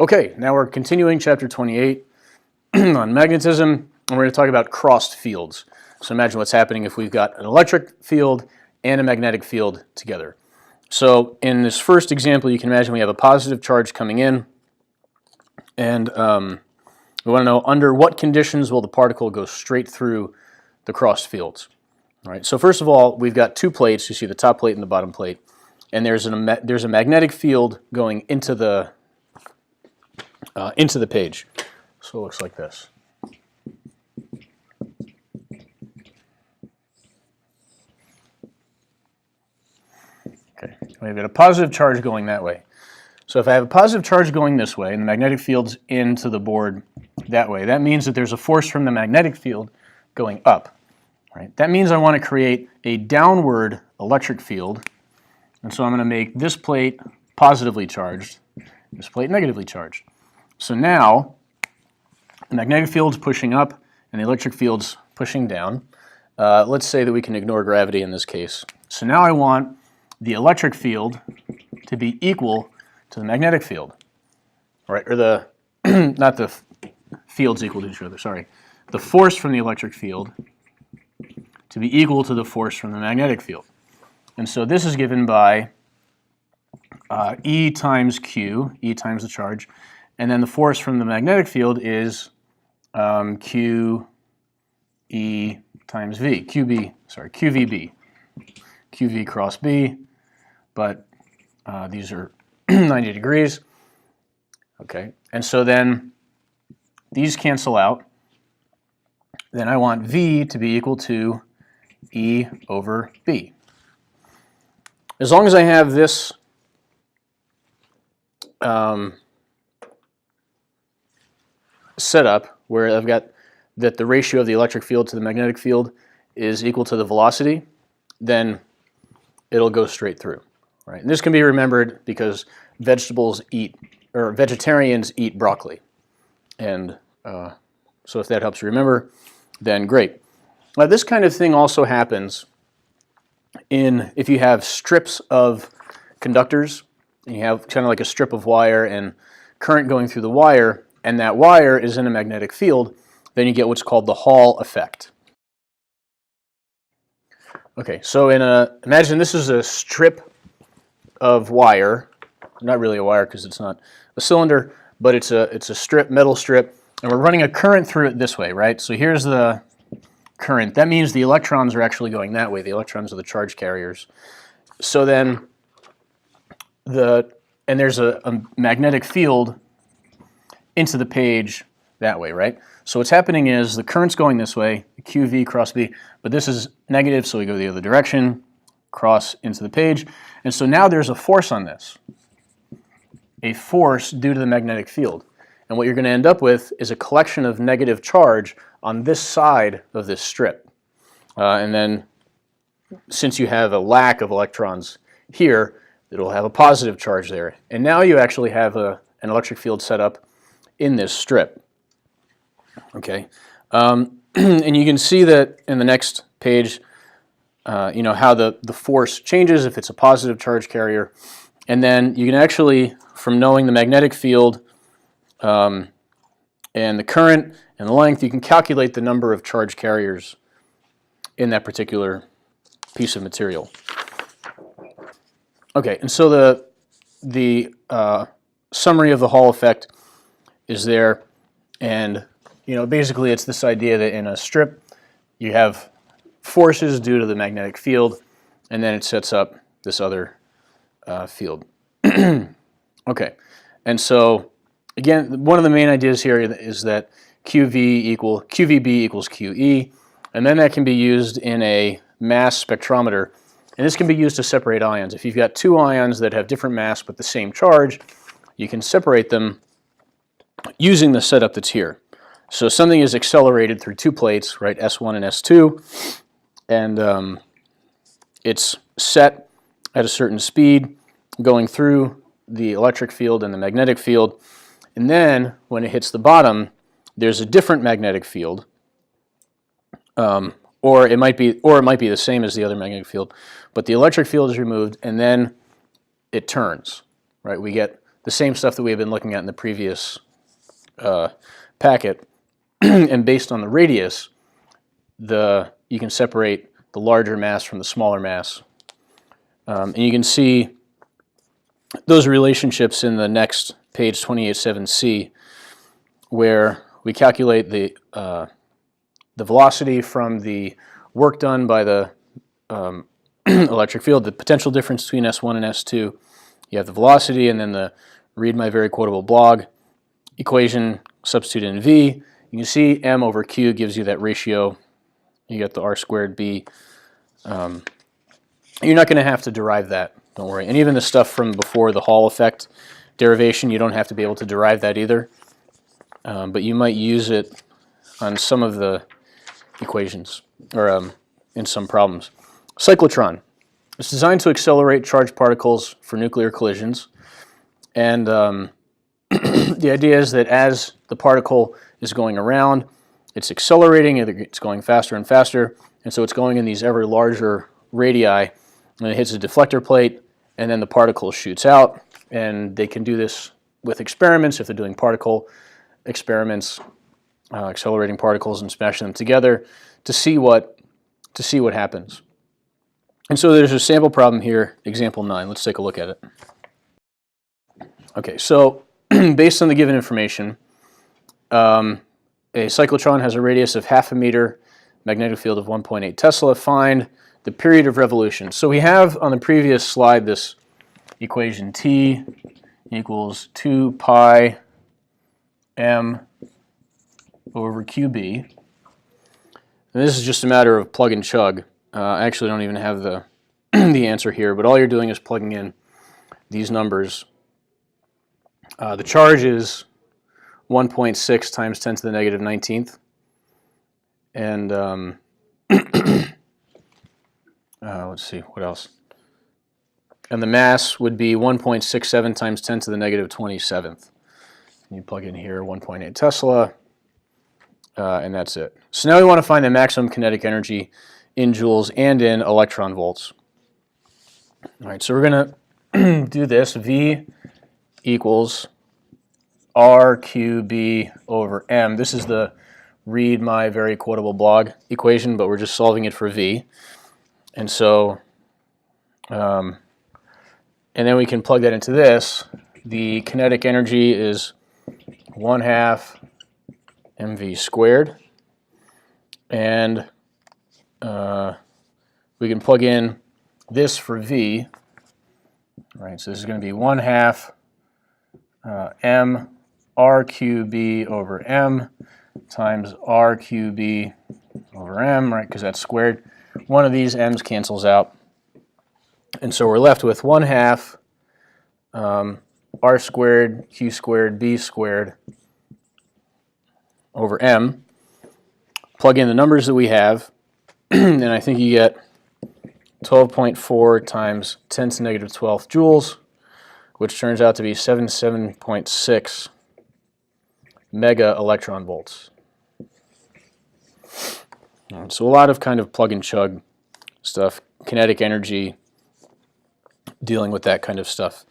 Okay, now we're continuing chapter 28 on magnetism, and we're going to talk about crossed fields. So imagine what's happening if we've got an electric field and a magnetic field together. So in this first example, you can imagine we have a positive charge coming in, and we want to know under what conditions will the particle go straight through the crossed fields. All right, so first of all, we've got two plates. You see the top plate and the bottom plate, and there's a magnetic field going into the page. So it looks like this. Okay, we've got a positive charge going that way. So if I have a positive charge going this way and the magnetic field's into the board that way, that means that there's a force from the magnetic field going up. Right? That means I want to create a downward electric field, and so I'm going to make this plate positively charged, this plate negatively charged. So now the magnetic field's pushing up and the electric field's pushing down. Let's say that we can ignore gravity in this case. So now I want the electric field to be equal to the magnetic field, right? Or the not the fields equal to each other, sorry. The force from the electric field to be equal to the force from the magnetic field. And so this is given by E times Q, E times the charge, and then the force from the magnetic field is Q E times V, QVB, QV cross B, but these are 90 degrees. Okay, and so then these cancel out. Then I want V to be equal to E over B. As long as I have this set up where I've got that the ratio of the electric field to the magnetic field is equal to the velocity, then it'll go straight through. Right? And this can be remembered because vegetarians eat broccoli. And so if that helps you remember, then great. Now this kind of thing also happens if you have strips of conductors, and you have kind of like a strip of wire and current going through the wire, and that wire is in a magnetic field, then you get what's called the Hall effect. Okay, so imagine this is a strip of wire, not really a wire because it's not a cylinder, but it's a strip, metal strip, and we're running a current through it this way, right? So here's the current. That means the electrons are actually going that way. The electrons are the charge carriers. So then there's a magnetic field into the page that way, right? So what's happening is the current's going this way, QV cross B, but this is negative, so we go the other direction, cross into the page. And so now there's a force on this, a force due to the magnetic field. And what you're going to end up with is a collection of negative charge on this side of this strip. And then since you have a lack of electrons here, it'll have a positive charge there. And now you actually have an electric field set up in this strip. Okay, and you can see that in the next page, how the force changes if it's a positive charge carrier. And then you can actually, from knowing the magnetic field and the current and the length, you can calculate the number of charge carriers in that particular piece of material. Okay, and so the summary of the Hall effect is there, and basically it's this idea that in a strip you have forces due to the magnetic field, and then it sets up this other field. Okay, and so again, one of the main ideas here is that QVB equals QE, and then that can be used in a mass spectrometer, and this can be used to separate ions. If you've got two ions that have different mass but the same charge, you can separate them using the setup that's here. So something is accelerated through two plates, right, S1 and S2, and it's set at a certain speed going through the electric field and the magnetic field, and then when it hits the bottom, there's a different magnetic field, or it might be the same as the other magnetic field, but the electric field is removed, and then it turns, right? We get the same stuff that we have been looking at in the previous packet, and based on the radius, you can separate the larger mass from the smaller mass. And you can see those relationships in the next page 28.7c, where we calculate the velocity from the work done by the electric field, the potential difference between S1 and S2. You have the velocity, and then the read my very quotable blog equation, substitute in V. You can see M over Q gives you that ratio. You get the R squared B. You're not going to have to derive that, don't worry. And even the stuff from before, the Hall effect derivation, you don't have to be able to derive that either. But you might use it on some of the equations, or in some problems. Cyclotron. It's designed to accelerate charged particles for nuclear collisions. And the idea is that as the particle is going around, it's accelerating, it's going faster and faster, and so it's going in these ever larger radii, and it hits a deflector plate, and then the particle shoots out. And they can do this with experiments if they're doing particle experiments, accelerating particles and smashing them together to see what happens. And so there's a sample problem here, example 9. Let's take a look at it. Okay, so based on the given information, a cyclotron has a radius of 0.5 meter, magnetic field of 1.8 Tesla. Find the period of revolution. So we have on the previous slide this equation T equals 2 pi m over QB. And this is just a matter of plug and chug. I actually don't even have the the answer here, but all you're doing is plugging in these numbers. The charge is 1.6 times 10 to the negative 19th. And let's see, what else? And the mass would be 1.67 times 10 to the negative 27th. And you plug in here 1.8 Tesla, and that's it. So now we want to find the maximum kinetic energy in joules and in electron volts. All right, so we're going to do this. V equals RQB over M. This is the read my very quotable blog equation, but we're just solving it for V. And so, and then we can plug that into this. The kinetic energy is 1/2 mv squared. And we can plug in this for V. All right, so this is going to be 1/2 m RQB over M times RQB over M, right, because that's squared. One of these m's cancels out. And so we're left with 1/2 R squared Q squared B squared over M. Plug in the numbers that we have, and I think you get 12.4 times 10 to the negative 12th joules, which turns out to be 77.6 mega electron volts. So a lot of kind of plug and chug stuff, kinetic energy, dealing with that kind of stuff.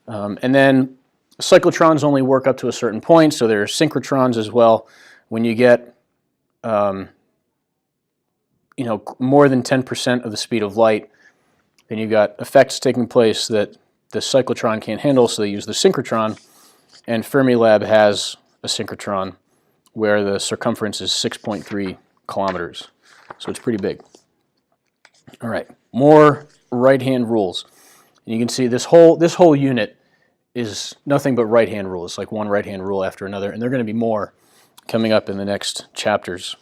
And then cyclotrons only work up to a certain point, so there are synchrotrons as well. When you get more than 10% of the speed of light, then you've got effects taking place that the cyclotron can't handle, so they use the synchrotron. And Fermilab has a synchrotron where the circumference is 6.3 kilometers. So it's pretty big. All right, more right-hand rules. And you can see this whole unit is nothing but right-hand rules. It's like one right-hand rule after another, and there are going to be more coming up in the next chapters.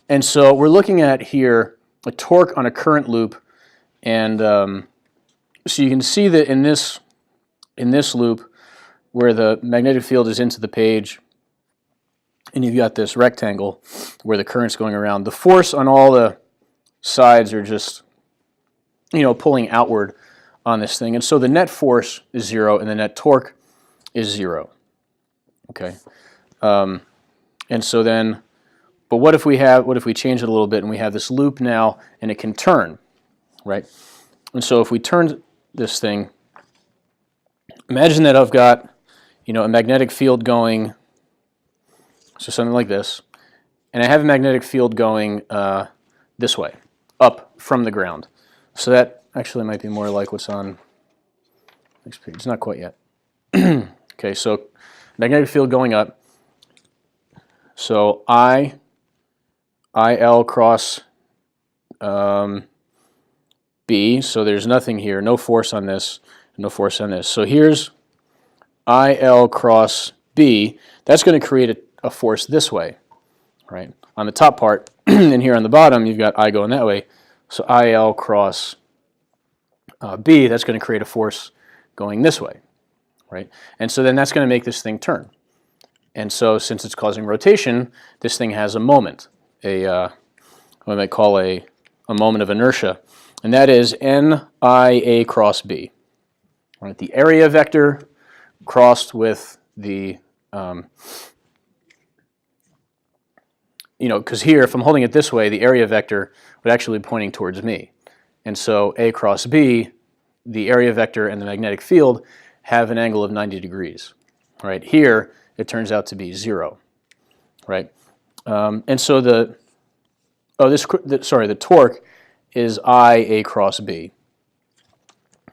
And so we're looking at here a torque on a current loop, and so you can see that in this loop where the magnetic field is into the page, and you've got this rectangle where the current's going around, the force on all the sides are just pulling outward on this thing, and so the net force is 0 and the net torque is 0. Okay, and so then, but what if we change it a little bit and we have this loop now and it can turn, right? And so if we turn this thing imagine that I've got, a magnetic field going, so something like this, and I have a magnetic field going this way, up from the ground. So that actually might be more like what's on next page. Not quite yet. Okay, so magnetic field going up. So IL cross B, so there's nothing here, no force on this, no force on this. So here's IL cross B. That's going to create a force this way, right? On the top part, and here on the bottom, you've got I going that way. So IL cross B, that's going to create a force going this way, right? And so then that's going to make this thing turn. And so since it's causing rotation, this thing has a moment, what I might call a moment of inertia, and that is NIA cross B. Right? The area vector crossed with the, because here, if I'm holding it this way, the area vector would actually be pointing towards me. And so A cross B, the area vector and the magnetic field have an angle of 90 degrees. Right? Here, it turns out to be 0. Right? And so the torque is IA cross B.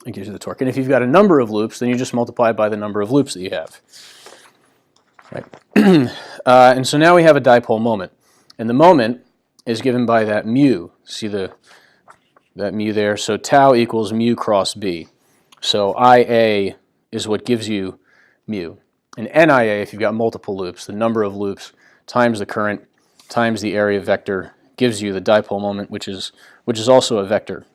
It gives you the torque. And if you've got a number of loops, then you just multiply by the number of loops that you have. Right? And so now we have a dipole moment. And the moment is given by that mu. See that mu there? So tau equals mu cross B. So IA is what gives you mu. And NIA, if you've got multiple loops, the number of loops times the current times the area vector gives you the dipole moment, which is also a vector.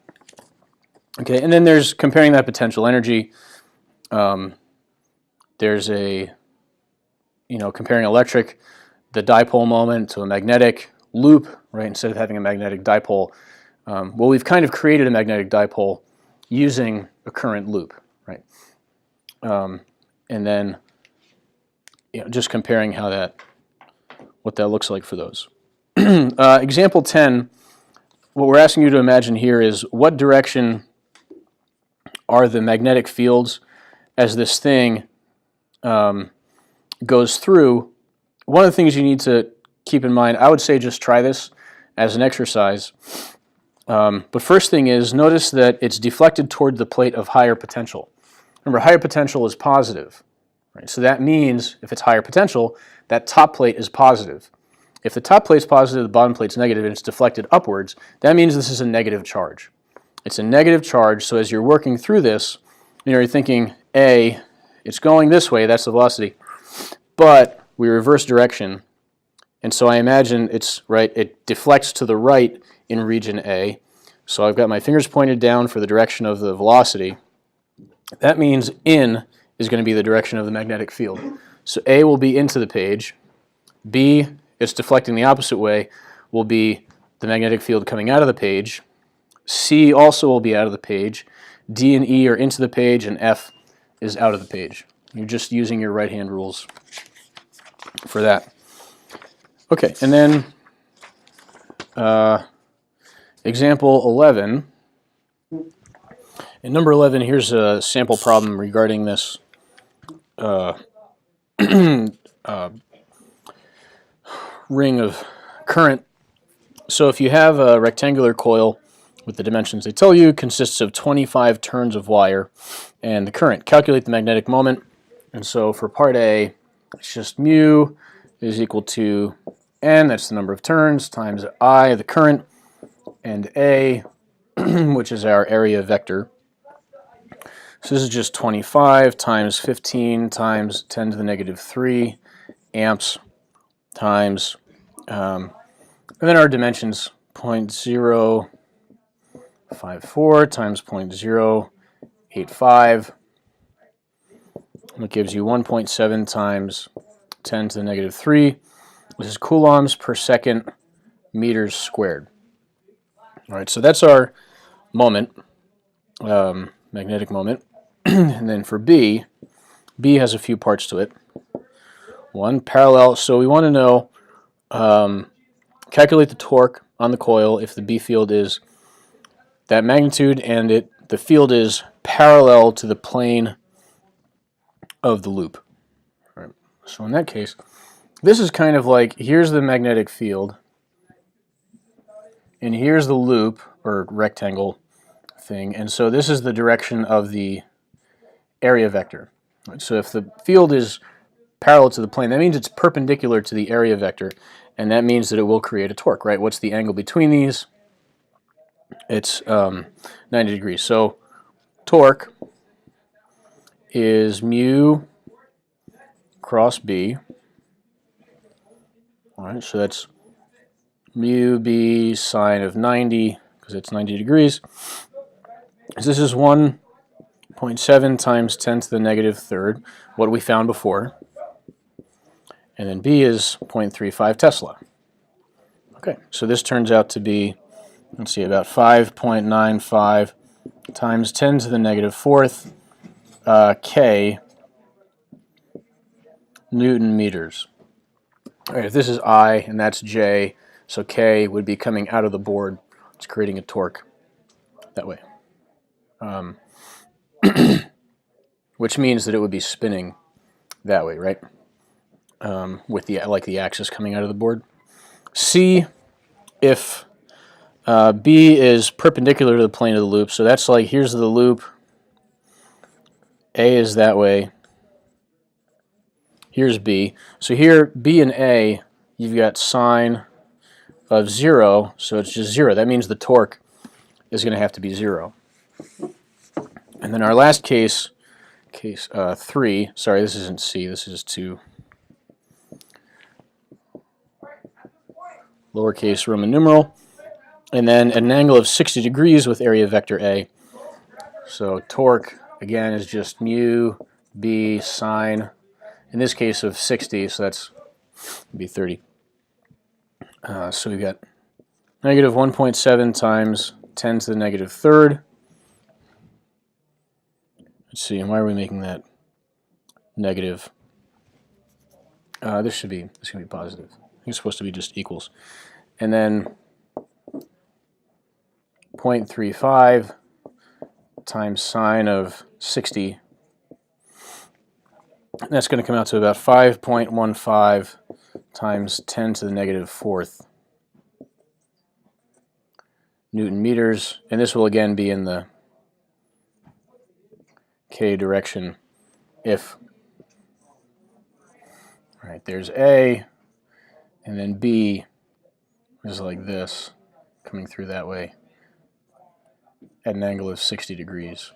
Okay, and then there's comparing that potential energy. There's comparing electric, the dipole moment to a magnetic loop, right? Instead of having a magnetic dipole, well, we've kind of created a magnetic dipole using a current loop, right? And then, just comparing what that looks like for those. Example 10, what we're asking you to imagine here is what direction are the magnetic fields as this thing goes through. One of the things you need to keep in mind, I would say just try this as an exercise. But first thing is, notice that it's deflected toward the plate of higher potential. Remember, higher potential is positive. Right? So that means, if it's higher potential, that top plate is positive. If the top plate's positive, the bottom plate's negative, and it's deflected upwards, that means this is a negative charge. It's a negative charge, so as you're working through this, you're thinking, A, it's going this way, that's the velocity, but we reverse direction, and so I imagine it deflects to the right in region A, so I've got my fingers pointed down for the direction of the velocity. That means in is going to be the direction of the magnetic field. So A will be into the page, B, it's deflecting the opposite way, will be the magnetic field coming out of the page. C also will be out of the page. D and E are into the page, and F is out of the page. You're just using your right-hand rules for that. Okay, and then example 11. In number 11, here's a sample problem regarding this ring of current. So if you have a rectangular coil with the dimensions they tell you, consists of 25 turns of wire and the current. Calculate the magnetic moment. And so for part A, it's just mu is equal to N, that's the number of turns, times I, the current, and A, which is our area vector. So this is just 25 times 15 times 10 to the negative 3 amps times, and then our dimensions, 0.054 times 0.085, and it gives you 1.7 times 10 to the negative 3. This is coulombs per second meters squared. All right, so that's our moment, magnetic moment. And then for B has a few parts to it. One, parallel, so we want to know, calculate the torque on the coil if the B field is that magnitude and the field is parallel to the plane of the loop. All right. So in that case, this is kind of like, here's the magnetic field, and here's the loop, or rectangle thing, and so this is the direction of the area vector. Right. So if the field is parallel to the plane, that means it's perpendicular to the area vector, and that means that it will create a torque, right? What's the angle between these? It's 90 degrees. So torque is mu cross B. All right, so that's mu B sine of 90, because it's 90 degrees. So this is 1.7 times 10 to the negative third, what we found before. And then B is 0.35 Tesla. Okay, so this turns out to be, let's see, about 5.95 times 10 to the negative fourth K Newton meters. All right, if this is I and that's J, so K would be coming out of the board. It's creating a torque that way, which means that it would be spinning that way, right? With the axis coming out of the board. C, if B is perpendicular to the plane of the loop, so that's like, here's the loop, A is that way, here's B. So here, B and A, you've got sine of 0, so it's just 0. That means the torque is going to have to be 0. And then our last case 3, sorry, this isn't C, this is 2. Lowercase Roman numeral, and then at an angle of 60 degrees with area vector A. So torque, again, is just mu B sine, in this case of 60, so that's be 30. So we've got negative 1.7 times 10 to the negative third. Let's see, and why are we making that negative? This should be positive. It's supposed to be just equals. And then 0.35 times sine of 60. And that's going to come out to about 5.15 times 10 to the negative fourth Newton meters. And this will again be in the K direction if, right, there's A, and then B is like this, coming through that way at an angle of 60 degrees.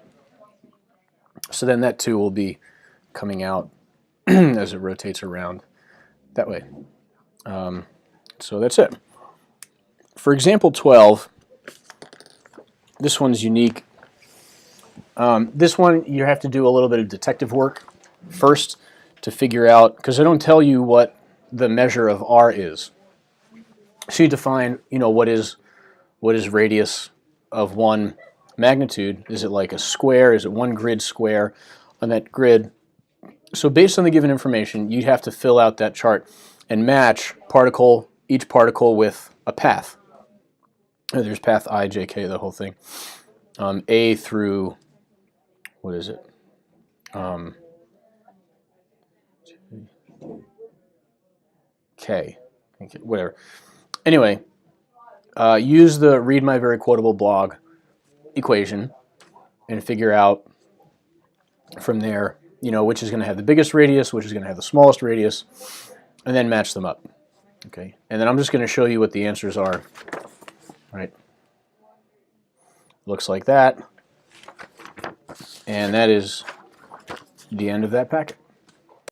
So then that too will be coming out as it rotates around that way. So that's it. For example 12, this one's unique. This one you have to do a little bit of detective work first to figure out, because they don't tell you what the measure of R is. So you define, what is radius of one magnitude? Is it like a square? Is it one grid square on that grid? So based on the given information, you'd have to fill out that chart and match each particle with a path. There's path I, J, K, the whole thing. A through, what is it? K, whatever. Anyway, use the read my very quotable blog equation and figure out from there, which is going to have the biggest radius, which is going to have the smallest radius, and then match them up. Okay, and then I'm just going to show you what the answers are. Right? Looks like that, and that is the end of that packet.